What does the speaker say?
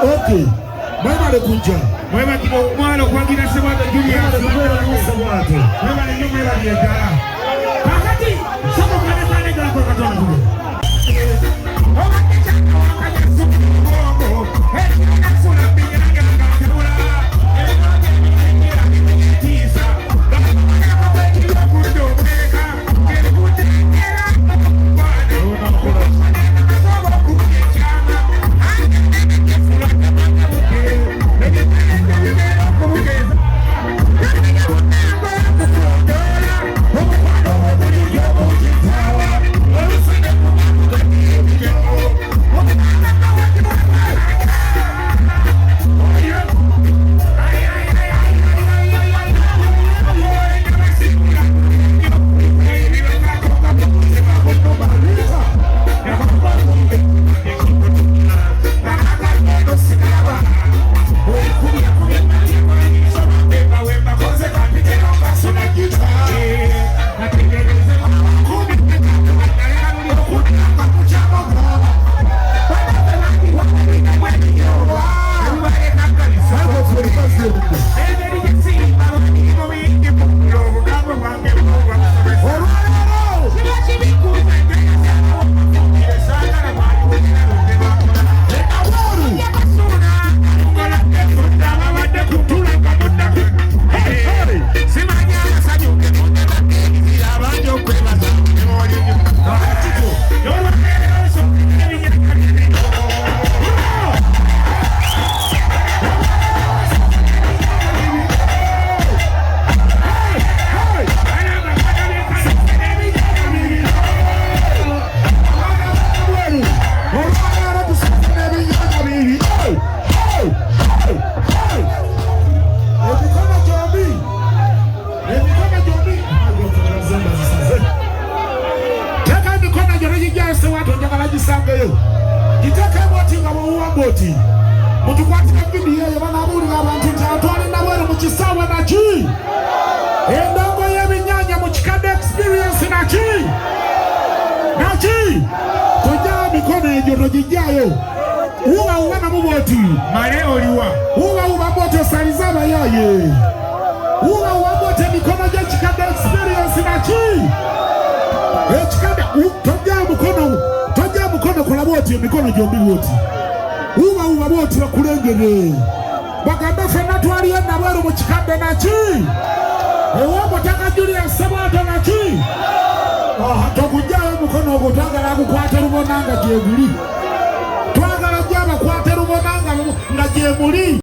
Okay. Mwema lekuja. Mwema kimo mwalo kwa ngina sebata Julia. Mwema ni nyume la diegara. Kakati, sabo kane kane gala kwa katona kudu. Come on. boti mutukwatira vidiyo eyo banabulira abantu nti atwalina bweru mu kisaawe naki endongo y'ebinyanya mu kikadde experience naki tojjayo mikono egyo togijjayo uba namu bwoti male oliwa uba bwoti osaliza abayaye uba bwoti emikono gy'ekikadde experience naki ekikadde tojjayo mukono kola bwoti emikono gyombi bwoti uba bwoti bakulengere bagambe ffenna twaliyo nabweru mu kikadde naki ow'omutaka Julius Ssebwato naki togujjayo mukono ogwo twagala agukwate lubona nga gyeguli twagala gy'abakwate lubona nga gyemuli